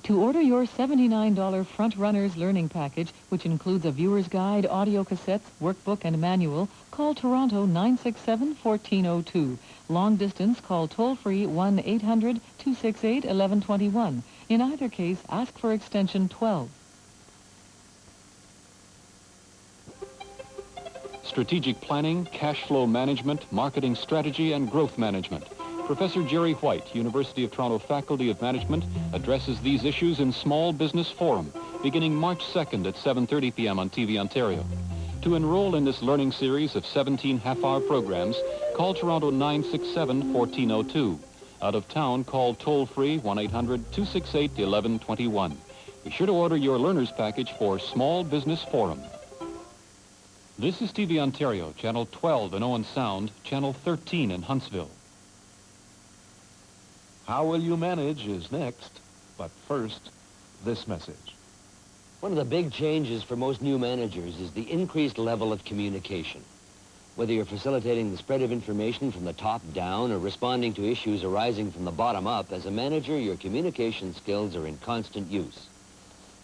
To order your $79 Front Runners Learning Package, which includes a viewer's guide, audio cassettes, workbook, and manual, call Toronto 967-1402. Long distance, call toll-free 1-800-268-1121. In either case, ask for extension 12. Strategic planning, cash flow management, marketing strategy, and growth management. Professor Jerry White, University of Toronto Faculty of Management, addresses these issues in Small Business Forum, beginning March 2nd at 7:30 p.m. on TV Ontario. To enroll in this learning series of 17 half-hour programs, call Toronto 967-1402. Out of town, call toll-free 1-800-268-1121. Be sure to order your learner's package for Small Business Forum. This is TV Ontario, Channel 12 in Owen Sound, Channel 13 in Huntsville. How Will You Manage is next, but first, this message. One of the big changes for most new managers is the increased level of communication. Whether you're facilitating the spread of information from the top down or responding to issues arising from the bottom up, as a manager, your communication skills are in constant use.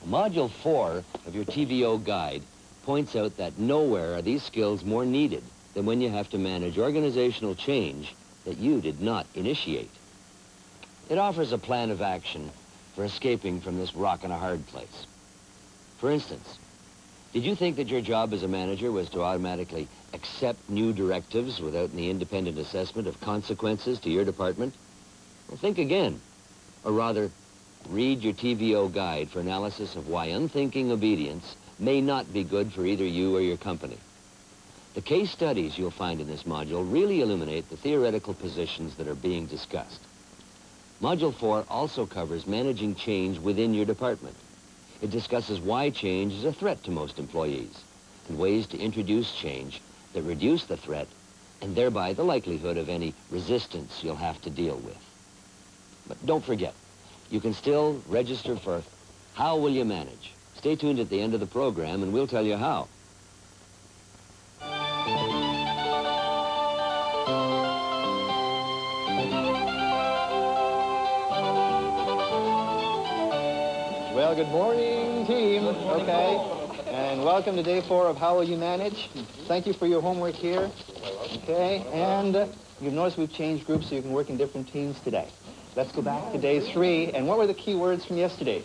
Module 4 of your TVO guide points out that nowhere are these skills more needed than when you have to manage organizational change that you did not initiate. It offers a plan of action for escaping from this rock-and-a-hard place. For instance, did you think that your job as a manager was to automatically accept new directives without any independent assessment of consequences to your department? Well, think again. Or rather, read your TVO guide for analysis of why unthinking obedience may not be good for either you or your company. The case studies you'll find in this module really illuminate the theoretical positions that are being discussed. Module 4 also covers managing change within your department. It discusses why change is a threat to most employees and ways to introduce change that reduce the threat and thereby the likelihood of any resistance you'll have to deal with. But don't forget, you can still register for How Will You Manage? Stay tuned at the end of the program and we'll tell you how. Well, good morning, team. Okay. And welcome to day 4 of How Will You Manage? Thank you for your homework here. Okay. And you've noticed we've changed groups so you can work in different teams today. Let's go back to day 3. And what were the key words from yesterday?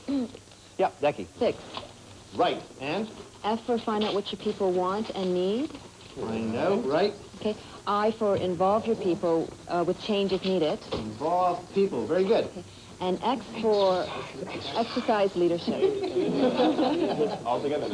Yeah, Becky. 6. Right. And? F for find out what your people want and need. Find out. Right. Okay. I for involve your people with changes needed. Involve people. Very good. Okay. And X for exercise leadership. All together.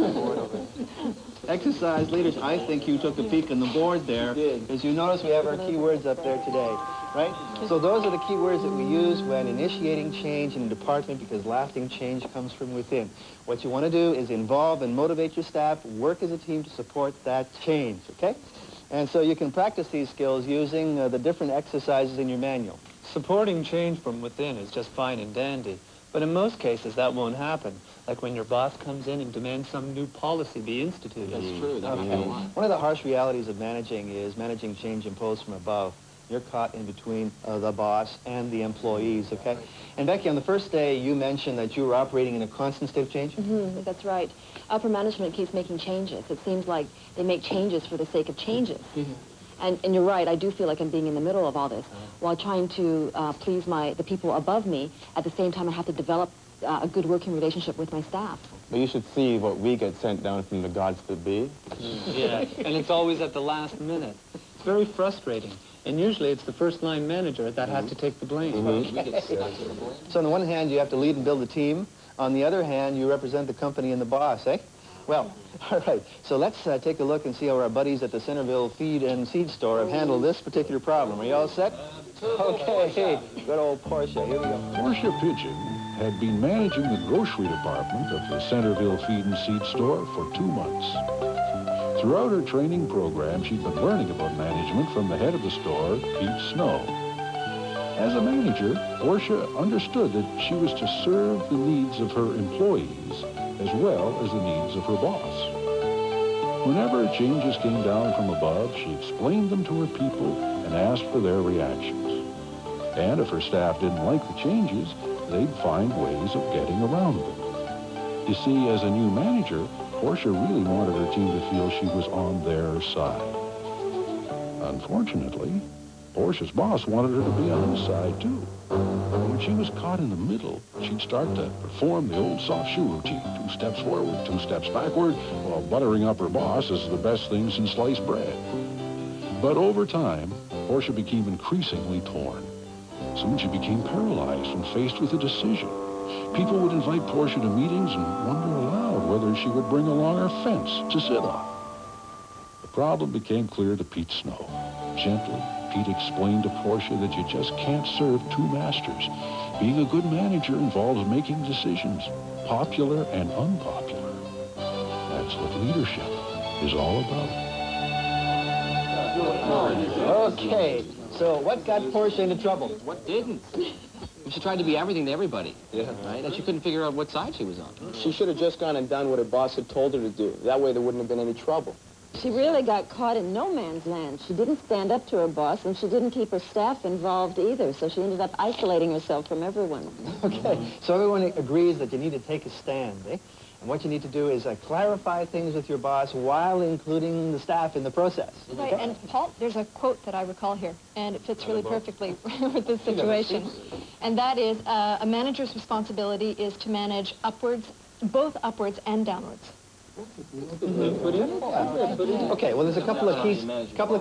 Exercise leadership. I think you took a peek on the board there. Because you notice we have our keywords up there today, right? So those are the keywords that we use when initiating change in a department because lasting change comes from within. What you want to do is involve and motivate your staff, work as a team to support that change, okay? And so you can practice these skills using the different exercises in your manual. Supporting change from within is just fine and dandy, but in most cases that won't happen, like when your boss comes in and demands some new policy be instituted. That's true. Okay. One of the harsh realities of managing is managing change imposed from above. You're caught in between the boss and the employees, okay? And Becky, on the first day, you mentioned that you were operating in a constant state of change? Mm-hmm, that's right. Upper management keeps making changes. It seems like they make changes for the sake of changes. Mm-hmm. And you're right, I do feel like I'm being in the middle of all this while trying to please the people above me. At the same time, I have to develop a good working relationship with my staff. But you should see what we get sent down from the gods that be. Yeah, and it's always at the last minute. It's very frustrating. And usually it's the first-line manager that has to take the blame. So on the one hand, you have to lead and build a team. On the other hand, you represent the company and the boss, eh? Well, all right. So let's take a look and see how our buddies at the Centerville Feed and Seed Store have handled this particular problem. Are you all set? Okay. Good old Portia. Here we go. Portia Pigeon had been managing the grocery department of the Centerville Feed and Seed Store for 2 months. Throughout her training program, she'd been learning about management from the head of the store, Pete Snow. As a manager, Portia understood that she was to serve the needs of her employees as well as the needs of her boss. Whenever changes came down from above, she explained them to her people and asked for their reactions. And if her staff didn't like the changes, they'd find ways of getting around them. You see, as a new manager, Portia really wanted her team to feel she was on their side. Unfortunately, Portia's boss wanted her to be on his side, too. And when she was caught in the middle, she'd start to perform the old soft shoe routine. 2 steps forward, 2 steps backward, while buttering up her boss is the best thing since sliced bread. But over time, Portia became increasingly torn. Soon she became paralyzed when faced with a decision. People would invite Portia to meetings and wonder aloud whether she would bring along her fence to sit on. The problem became clear to Pete Snow. Gently, Pete explained to Portia that you just can't serve 2 masters. Being a good manager involves making decisions, popular and unpopular. That's what leadership is all about. Okay, so what got Portia into trouble? What didn't? She tried to be everything to everybody. Yeah. Right? And she couldn't figure out what side she was on. She should have just gone and done what her boss had told her to do. That way there wouldn't have been any trouble. She really got caught in no man's land. She didn't stand up to her boss, and she didn't keep her staff involved either, so she ended up isolating herself from everyone. Okay, so everyone agrees that you need to take a stand, eh? And what you need to do is clarify things with your boss while including the staff in the process. Right, and Paul, there's a quote that I recall here, and it fits really perfectly with this situation. And that is, a manager's responsibility is to manage upwards, both upwards and downwards. Okay, well, there's a couple of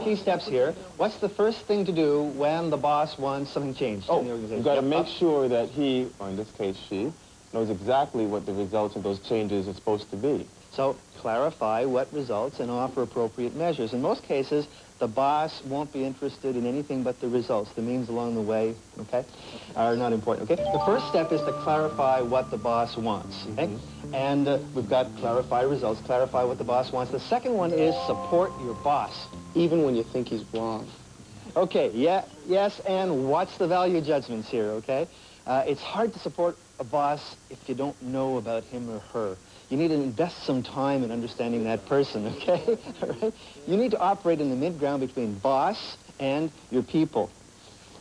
key steps here. What's the first thing to do when the boss wants something changed in the organization? You've got to make sure that he, or in this case she, knows exactly what the results of those changes are supposed to be. So clarify what results and offer appropriate measures. In most cases, the boss won't be interested in anything but the results. The means along the way, okay, are not important, okay? The first step is to clarify what the boss wants, okay? And we've got clarify results, clarify what the boss wants. The second one is support your boss. Even when you think he's wrong. Okay, yes, and what's the value judgments here, okay? It's hard to support a boss if you don't know about him or her. You need to invest some time in understanding that person, okay? All right? You need to operate in the mid-ground between boss and your people.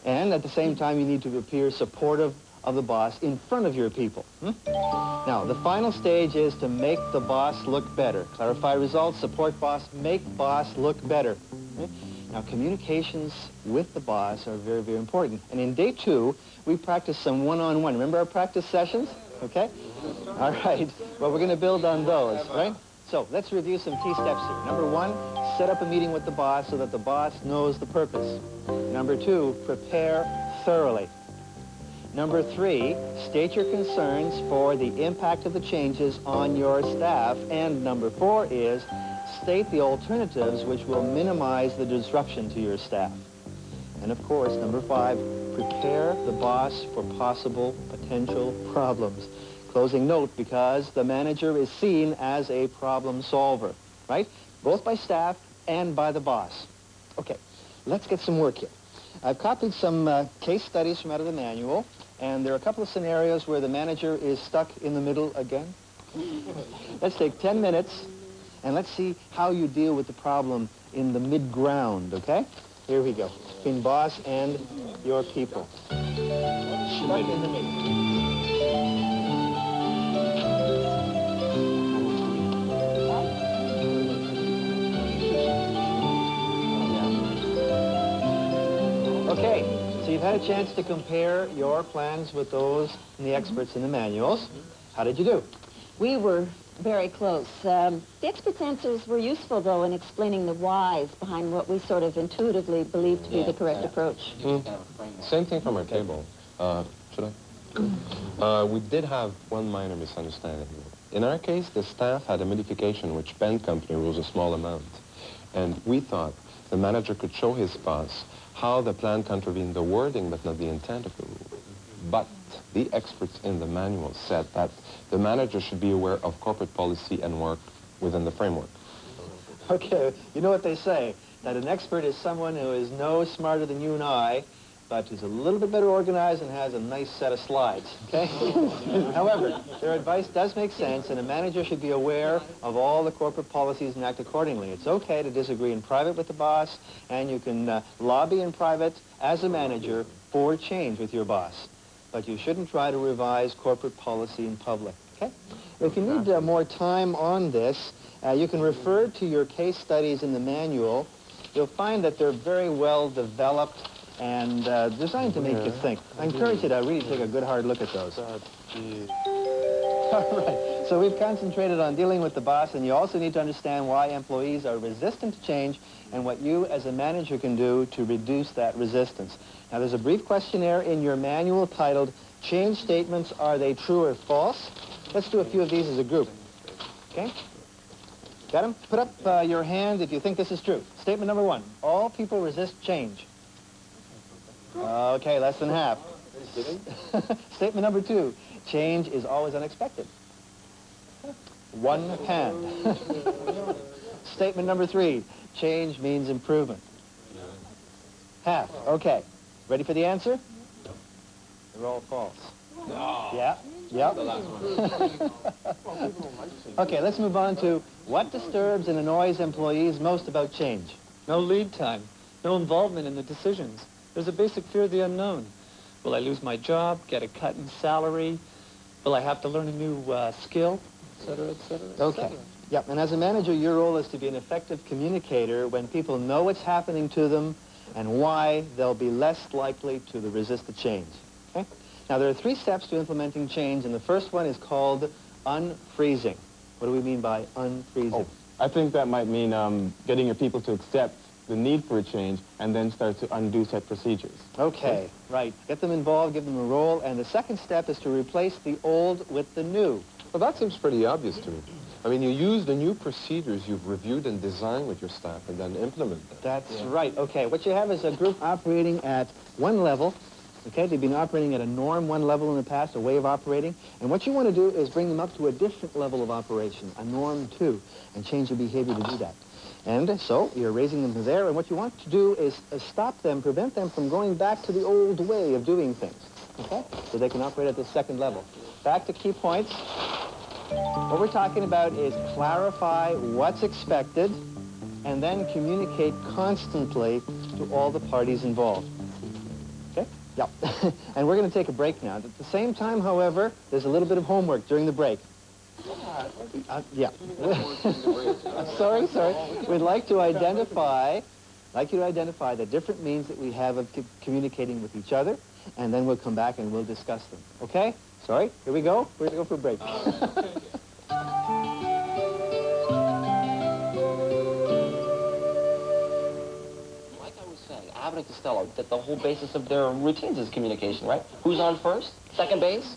And at the same time, you need to appear supportive of the boss in front of your people. Now, the final stage is to make the boss look better. Clarify results, support boss, make boss look better. Okay? Now, communications with the boss are very, very important. And in day 2, we practice some one-on-one. Remember our practice sessions? Okay? All right. Well, we're going to build on those, right? So let's review some key steps here. Number 1, set up a meeting with the boss so that the boss knows the purpose. Number 2, prepare thoroughly. Number 3, state your concerns for the impact of the changes on your staff. And number 4 is state the alternatives which will minimize the disruption to your staff. And of course, number 5, prepare the boss for possible potential problems. Closing note, because the manager is seen as a problem solver, right? Both by staff and by the boss. Okay, let's get some work here. I've copied some case studies from out of the manual, and there are a couple of scenarios where the manager is stuck in the middle again. Let's take 10 minutes, and let's see how you deal with the problem in the mid-ground, okay? Here we go. Between boss and your people. Stuck in the middle. Okay, so you've had a chance to compare your plans with those in the experts in the manuals. How did you do? We were very close. The experts' answers were useful, though, in explaining the whys behind what we sort of intuitively believed to be the correct approach. Same thing from our table. Should I? We did have one minor misunderstanding. In our case, the staff had a modification which Penn Company rules a small amount. And we thought the manager could show his boss how the plan contravened the wording but not the intent of the rule. But the experts in the manual said that the manager should be aware of corporate policy and work within the framework. Okay, you know what they say, that an expert is someone who is no smarter than you and I, but is a little bit better organized and has a nice set of slides, okay? However, their advice does make sense, and a manager should be aware of all the corporate policies and act accordingly. It's okay to disagree in private with the boss, and you can lobby in private as a manager for change with your boss. but you shouldn't try to revise corporate policy in public, okay? If you need more time on this, you can refer to your case studies in the manual. You'll find that they're very well developed and designed to make you think. I encourage you to really take a good hard look at those. All right, so we've concentrated on dealing with the boss, and you also need to understand why employees are resistant to change and what you as a manager can do to reduce that resistance. Now, there's a brief questionnaire in your manual titled, Change Statements, Are They True or False? Let's do a few of these as a group, okay? Got them? Put up your hand if you think this is true. Statement number 1, all people resist change. Okay, less than half. Statement number 2, change is always unexpected. 1 hand. Statement number 3, change means improvement. Half. Okay. Ready for the answer? They're all false. No. Yeah. Yep. Okay, let's move on to what disturbs and annoys employees most about change? No lead time, no involvement in the decisions. There's a basic fear of the unknown. Will I lose my job, get a cut in salary? Will I have to learn a new skill, et cetera, et cetera, et Okay. cetera. Yep, and as a manager, your role is to be an effective communicator. When people know what's happening to them and why, they'll be less likely to resist the change. Okay? Now, there are 3 steps to implementing change, and the first one is called unfreezing. What do we mean by unfreezing? Oh, I think that might mean getting your people to accept the need for a change and then start to undo set procedures. Okay, right. Get them involved, give them a role, and the second step is to replace the old with the new. Well, that seems pretty obvious to me. I mean, you use the new procedures you've reviewed and designed with your staff and then implement them. That's right. Okay, what you have is a group operating at one level. Okay, they've been operating at a norm 1 level in the past, a way of operating. And what you want to do is bring them up to a different level of operation, a norm 2, and change their behavior to do that. And so you're raising them to there, and what you want to do is stop them, prevent them from going back to the old way of doing things. Okay? So they can operate at the second level. Back to key points. What we're talking about is clarify what's expected and then communicate constantly to all the parties involved. Okay? Yep. And we're going to take a break now. At the same time, however, there's a little bit of homework during the break. Yeah. sorry. We'd like you to identify the different means that we have of communicating with each other, and then we'll come back and we'll discuss them. Okay? Sorry, here we go. We're going to go for a break. Abbott and Costello, that the whole basis of their routines is communication, right? Who's on first? Second base?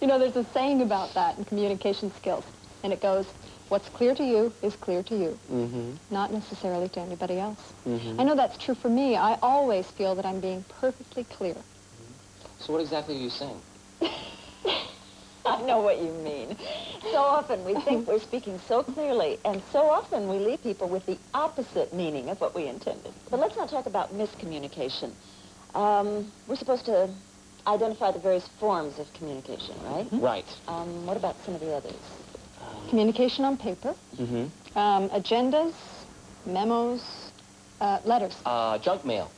You know, there's a saying about that in communication skills, and it goes, what's clear to you is clear to you, not necessarily to anybody else. I know that's true for me. I always feel that I'm being perfectly clear. So what exactly are you saying? I know what you mean. So often we think we're speaking so clearly, and so often we leave people with the opposite meaning of what we intended. But let's not talk about miscommunication. We're supposed to identify the various forms of communication, right? Right. What about some of the others? Communication on paper, agendas, memos, letters. Junk mail.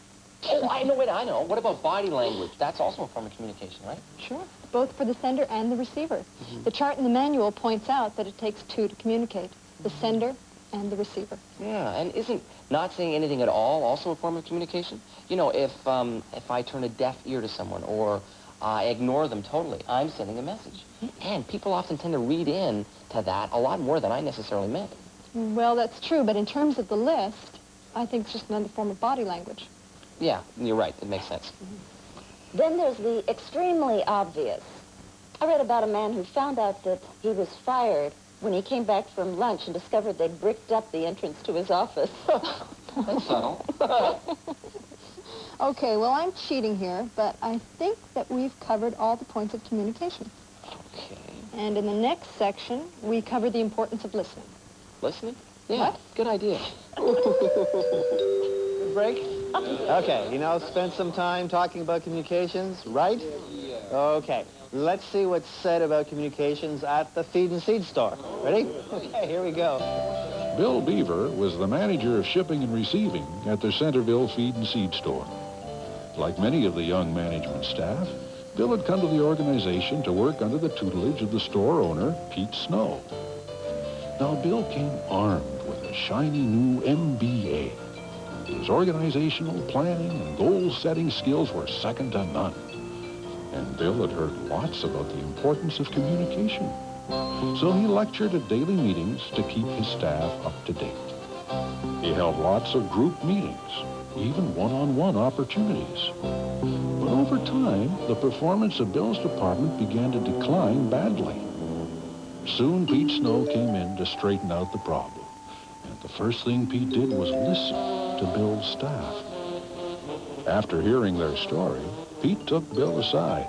Oh, I know. What about body language? That's also a form of communication, right? Sure, both for the sender and the receiver. The chart in the manual points out that it takes 2 to communicate, the sender and the receiver. Yeah, and isn't not saying anything at all also a form of communication? You know, if I turn a deaf ear to someone or I ignore them totally, I'm sending a message. And people often tend to read in to that a lot more than I necessarily meant. Well, that's true, but in terms of the list, I think it's just another form of body language. Yeah, you're right. It makes sense. Then there's the extremely obvious. I read about a man who found out that he was fired when he came back from lunch and discovered they'd bricked up the entrance to his office. That's subtle. Okay, well, I'm cheating here, but I think that we've covered all the points of communication. Okay. And in the next section, we cover the importance of listening. Listening? Yeah, What? good idea. Break? Okay, spend some time talking about communications, right? Yeah. Okay, let's see what's said about communications at the feed and seed store. Ready? Okay, here we go. Bill Beaver was the manager of shipping and receiving at the Centerville Feed and Seed Store. Like many of the young management staff, Bill had come to the organization to work under the tutelage of the store owner, Pete Snow. Now, Bill came armed with a shiny new MBA. His organizational planning and goal-setting skills were second to none. And Bill had heard lots about the importance of communication. So he lectured at daily meetings to keep his staff up to date. He held lots of group meetings, even one-on-one opportunities. But over time, the performance of Bill's department began to decline badly. Soon, Pete Snow came in to straighten out the problem. And the first thing Pete did was listen to Bill's staff. After hearing their story, Pete took Bill aside.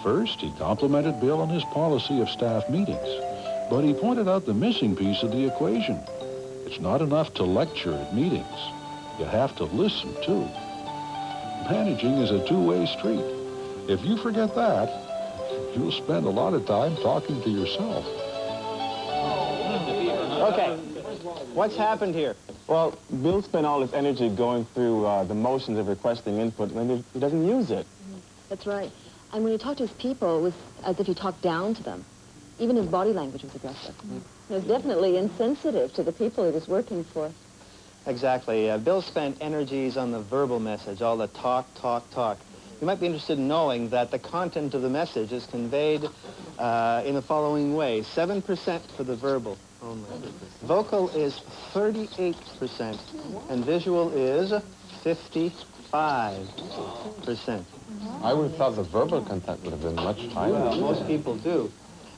First, he complimented Bill on his policy of staff meetings, but he pointed out the missing piece of the equation. It's not enough to lecture at meetings. You have to listen, too. Managing is a two-way street. If you forget that, you'll spend a lot of time talking to yourself. Okay, what's happened here? Well, Bill spent all his energy going through the motions of requesting input, and then he doesn't use it. That's right. And when he talked to his people, it was as if he talked down to them. Even his body language was aggressive. He was definitely insensitive to the people he was working for. Exactly. Bill spent energies on the verbal message, all the talk, talk, talk. You might be interested in knowing that the content of the message is conveyed in the following way. 7% for the verbal only. Vocal is 38%, and visual is 55%. I would have thought the verbal content would have been much higher. Well, most people do.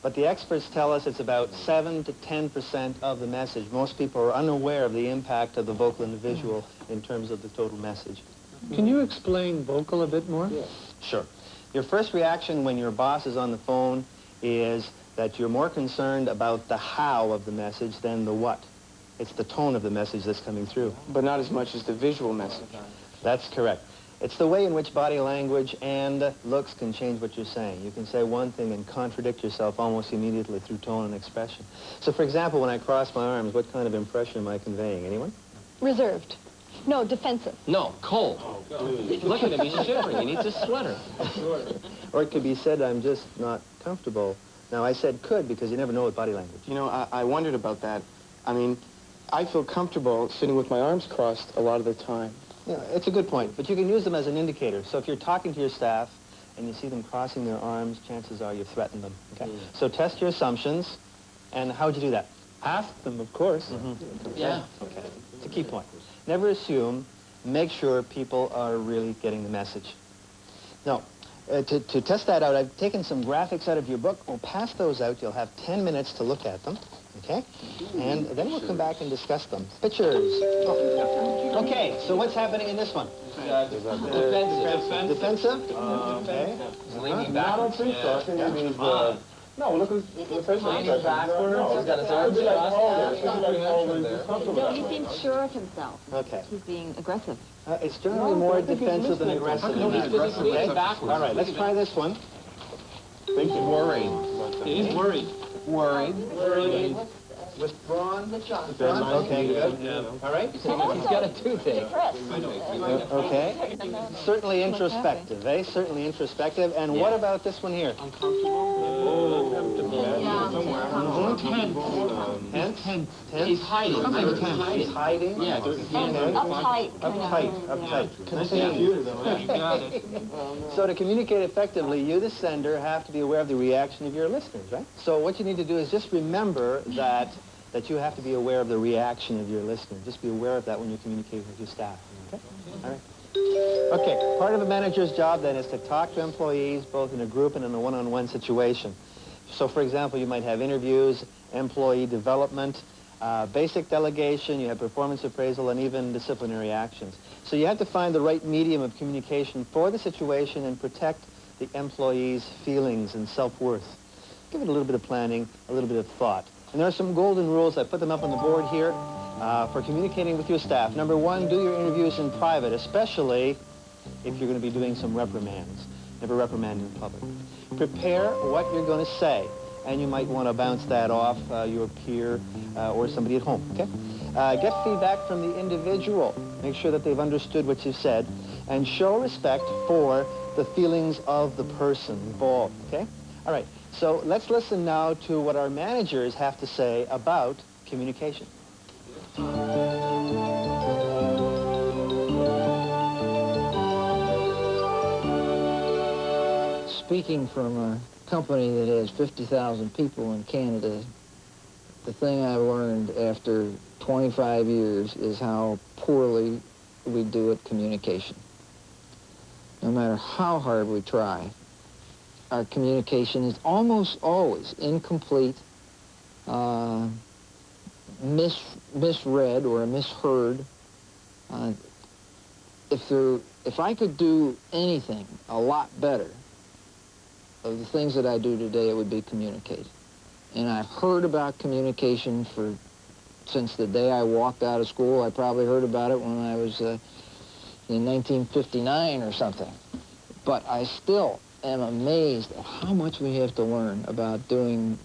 But the experts tell us it's about 7 to 10% of the message. Most people are unaware of the impact of the vocal and the visual in terms of the total message. Can you explain vocal a bit more? Yeah. Sure. Your first reaction when your boss is on the phone is that you're more concerned about the how of the message than the what. It's the tone of the message that's coming through. But not as much as the visual message. That's correct. It's the way in which body language and looks can change what you're saying. You can say one thing and contradict yourself almost immediately through tone and expression. So, for example, when I cross my arms, what kind of impression am I conveying? Anyone? Reserved. No, defensive. No, cold. Look at him, he's shivering. He needs a sweater. Or it could be said, I'm just not comfortable. Now, I said could because you never know with body language. You know, I wondered about that. I mean, I feel comfortable sitting with my arms crossed a lot of the time. Yeah, it's a good point, but you can use them as an indicator. So if you're talking to your staff and you see them crossing their arms, chances are you've threatened them. Okay. So test your assumptions, and how would you do that? Ask them, of course. Yeah. Okay. It's a key point. Never assume. Make sure people are really getting the message. Now, to test that out, I've taken some graphics out of your book. We'll pass those out. You'll have 10 minutes to look at them. Okay? And then we'll come back and discuss them. Pictures. Oh. Okay, so what's happening in this one? Defensive. Defensive? Okay. Leaning back. I don't think so. I think it means... no, look at the face Leaning backwards. He's got his arms crossed. No, he seems sure of himself. Okay. He's being aggressive. It's generally more defensive than aggressive. Leaning backwards. All right, let's try this one. He's worried. He's worried. Worried. Withdrawn. Okay, good. All right. He's got a toothache. Okay. Certainly introspective, eh? Certainly introspective. And what about this one here? Tense. Tense. He's hiding. He's hiding. Yeah. Uptight. Contained. So to communicate effectively, you, the sender, have to be aware of the reaction of your listeners, right? So what you need to do is just remember that you have to be aware of the reaction of your listener. Just be aware of that when you communicate with your staff. Okay? All right. Okay, part of a manager's job then is to talk to employees both in a group and in a one-on-one situation. So for example, you might have interviews, employee development, basic delegation, you have performance appraisal, and even disciplinary actions. So you have to find the right medium of communication for the situation and protect the employee's feelings and self-worth. Give it a little bit of planning, a little bit of thought. And there are some golden rules. I put them up on the board here for communicating with your staff. Number one, do your interviews in private, especially if you're going to be doing some reprimands. Never reprimand in public. Prepare what you're going to say, and you might want to bounce that off your peer or somebody at home, okay? Get feedback from the individual. Make sure that they've understood what you've said. and show respect for the feelings of the person involved, okay? All right, so let's listen now to what our managers have to say about communication. Speaking from a company that has 50,000 people in Canada, the thing I've learned after 25 years is how poorly we do at communication. No matter how hard we try, our communication is almost always incomplete, misread or misheard. If I could do anything a lot better of the things that I do today, it would be communicate. And I've heard about communication since the day I walked out of school. I probably heard about it when I was in 1959 or something. But I still am amazed at how much we have to learn about doing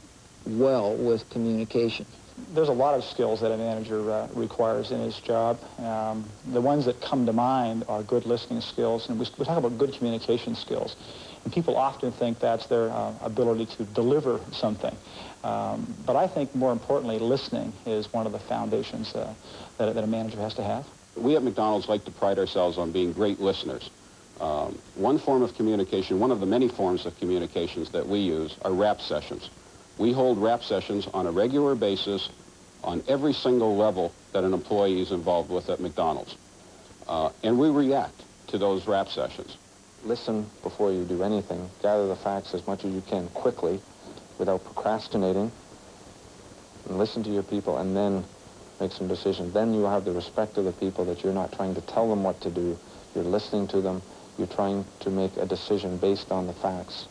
well with communication. There's a lot of skills that a manager requires in his job. The ones that come to mind are good listening skills, and we talk about good communication skills. And people often think that's their ability to deliver something. But I think more importantly, listening is one of the foundations that a manager has to have. We at McDonald's like to pride ourselves on being great listeners. One form of communication, one of the many forms of communications that we use are rap sessions. We hold rap sessions on a regular basis on every single level that an employee is involved with at McDonald's. And we react to those rap sessions. Listen before you do anything. Gather the facts as much as you can quickly without procrastinating. And listen to your people and then make some decisions. Then you have the respect of the people that you're not trying to tell them what to do. You're listening to them. You're trying to make a decision based on the facts.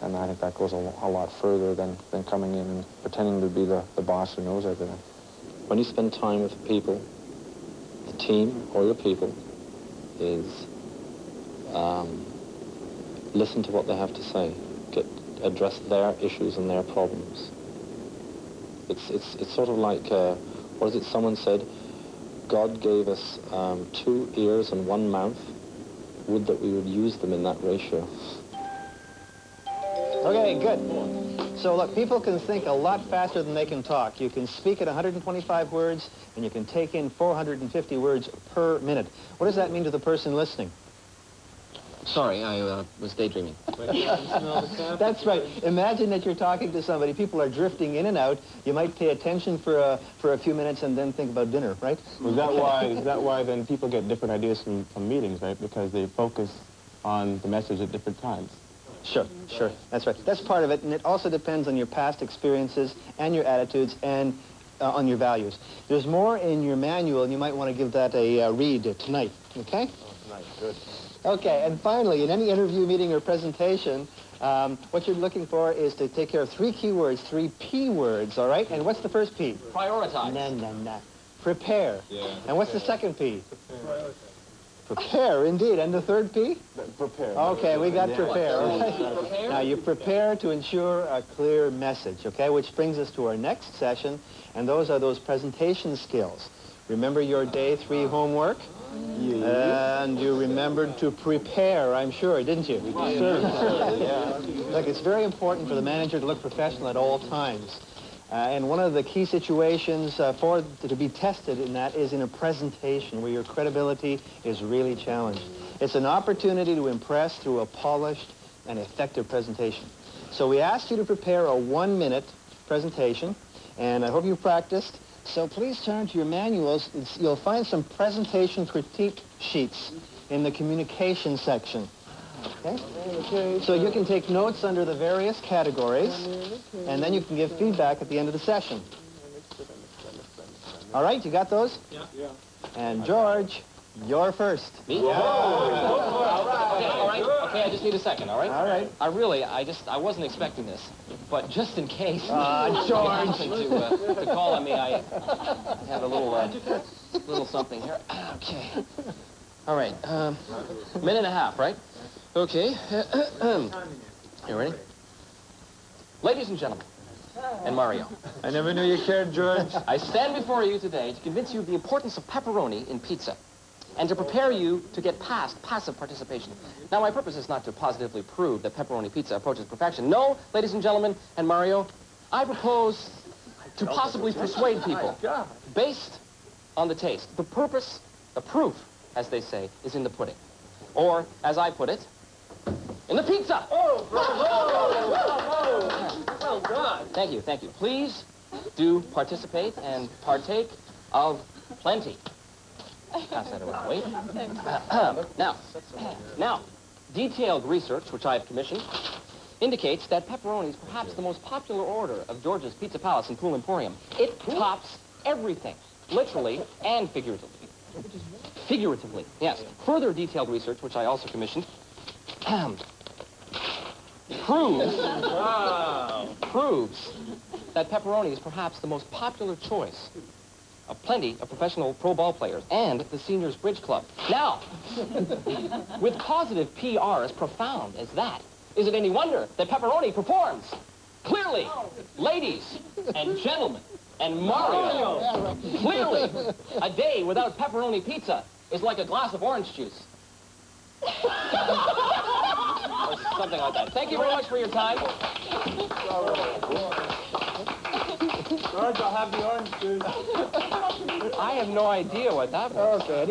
And I think that goes a lot further than coming in and pretending to be the boss who knows everything. When you spend time with people, the team or your people, is listen to what they have to say. Address their issues and their problems. It's sort of like, what is it someone said? God gave us 2 ears and 1 mouth. Would that we would use them in that ratio. Okay, good. So look, people can think a lot faster than they can talk. You can speak at 125 words, and you can take in 450 words per minute. What does that mean to the person listening? Sorry, I was daydreaming. That's right. Imagine that you're talking to somebody. People are drifting in and out. You might pay attention for a few minutes and then think about dinner, right? Is that why then people get different ideas from meetings, right? Because they focus on the message at different times. Sure. That's right. That's part of it, and it also depends on your past experiences and your attitudes and on your values. There's more in your manual, and you might want to give that a read tonight, okay? Tonight, good. Okay, and finally, in any interview, meeting, or presentation, what you're looking for is to take care of 3 keywords, 3 P words, all right? And what's the first P? Prioritize. Nah. Prepare. Yeah. And what's the second P? Prioritize. Prepare, indeed. And the third P? Prepare. Okay, we got prepare. Right? Now, you prepare to ensure a clear message, okay? Which brings us to our next session, and those are those presentation skills. Remember your day 3 homework? Yeah. And you remembered to prepare, I'm sure, didn't you? Sure. Yeah. Look, it's very important for the manager to look professional at all times. And one of the key situations to be tested in that is in a presentation where your credibility is really challenged. It's an opportunity to impress through a polished and effective presentation. So we asked you to prepare a 1-minute presentation, and I hope you practiced. So please turn to your manuals. You'll find some presentation critique sheets in the communication section. Okay? So you can take notes under the various categories, and then you can give feedback at the end of the session. All right, you got those? Yeah. And George, you're first. Me? Yeah. All right. Okay, I just need a second, all right? All right. I wasn't expecting this, but just in case. George. To call on me, I have a little something here. Okay. All right. Minute and a half, right? Okay. You ready? Ladies and gentlemen, and Mario. I never knew you cared, George. I stand before you today to convince you of the importance of pepperoni in pizza. and to prepare you to get past passive participation. Now, my purpose is not to positively prove that pepperoni pizza approaches perfection. No, ladies and gentlemen, and Mario, I propose to possibly persuade people based on the taste. The purpose, the proof, as they say, is in the pudding. Or, as I put it, in the pizza. Oh, well done. Thank you, thank you. Please do participate and partake of plenty. Pass that around. Wait. Now, detailed research, which I have commissioned, indicates that pepperoni is perhaps the most popular order of George's Pizza Palace and Pool Emporium. It tops everything, literally and figuratively. Figuratively, yes. Further detailed research, which I also commissioned, proves that pepperoni is perhaps the most popular choice of plenty of professional pro ball players and the Seniors Bridge Club. Now, with positive PR as profound as that, is it any wonder that pepperoni performs? Clearly, ladies and gentlemen and Mario, clearly, a day without pepperoni pizza is like a glass of orange juice. Or something like that. Thank you very much for your time. George, I'll have the orange juice. I have no idea what that was. Okay,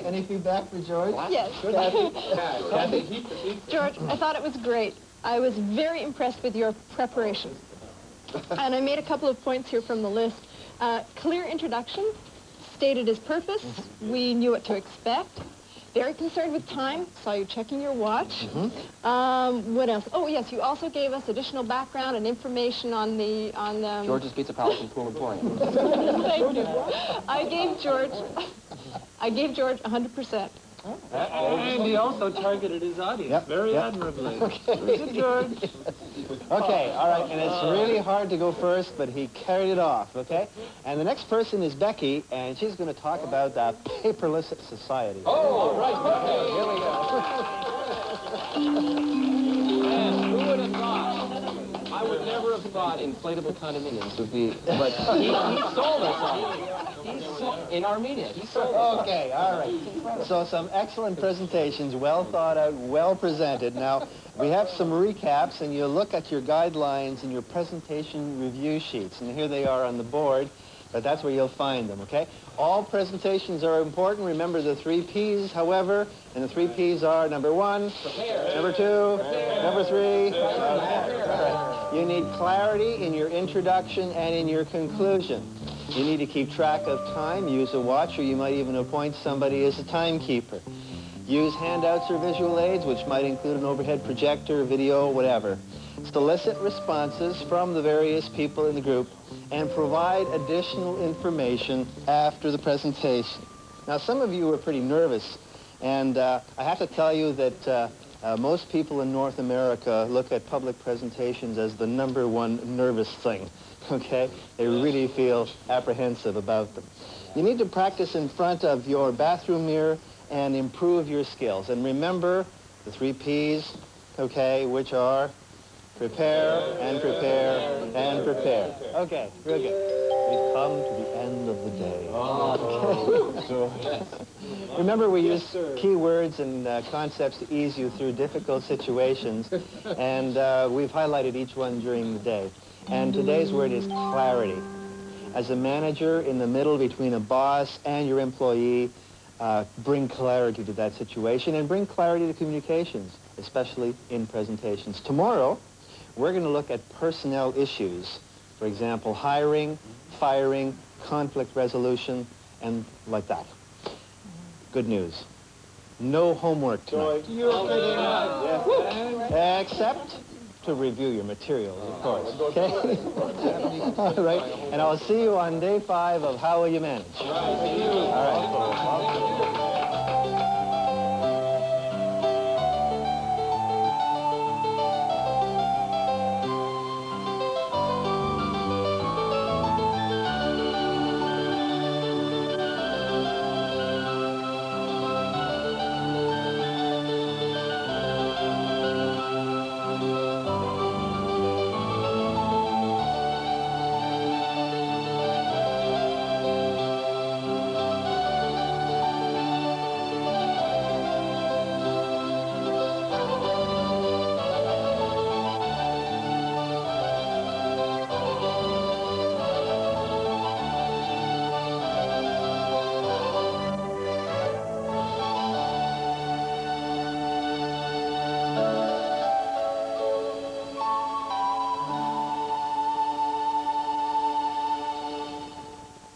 any feedback for George? Yes. Kathy? George, I thought it was great. I was very impressed with your preparation. And I made a couple of points here from the list. Clear introduction, stated his purpose. We knew what to expect. Very concerned with time. Saw you checking your watch. What else? Oh, yes, you also gave us additional background and information on the... George's Pizza Palace and Pool Emporium. Thank you. I gave George 100%. And he also targeted his audience very admirably. Okay. George. Okay, all right, and it's really hard to go first, but he carried it off, okay? And the next person is Becky, and she's going to talk about the paperless society. Oh, all right. Here we go. Man, who would have thought? I would never have thought inflatable condominiums would be... But he sold us on it. In our media, he sold us. Okay, all right. So some excellent presentations, well thought out, well presented. Now, we have some recaps, and you look at your guidelines and your presentation review sheets, and here they are on the board, but that's where you'll find them, okay? All presentations are important. Remember the 3 Ps, however, and the 3 Ps are number 1, number 2, number 3. You need clarity in your introduction and in your conclusion. You need to keep track of time, use a watch, or you might even appoint somebody as a timekeeper. Use handouts or visual aids, which might include an overhead projector, video, whatever. Solicit responses from the various people in the group and provide additional information after the presentation. Now, some of you are pretty nervous, and I have to tell you that most people in North America look at public presentations as the #1 nervous thing, okay? They really feel apprehensive about them. You need to practice in front of your bathroom mirror and improve your skills. And remember the 3 Ps, okay, which are prepare and prepare and prepare. Okay, real good. We've come to the end of the day. Okay. Remember, we use keywords and concepts to ease you through difficult situations, and we've highlighted each one during the day. And today's word is clarity. As a manager in the middle between a boss and your employee, bring clarity to that situation and bring clarity to communications, especially in presentations. Tomorrow, we're going to look at personnel issues. For example, hiring, firing, conflict resolution, and like that. Good news. No homework tonight. Except to review your materials, of course. Okay? All right. And I'll see you on day 5 of How Will You Manage? All right.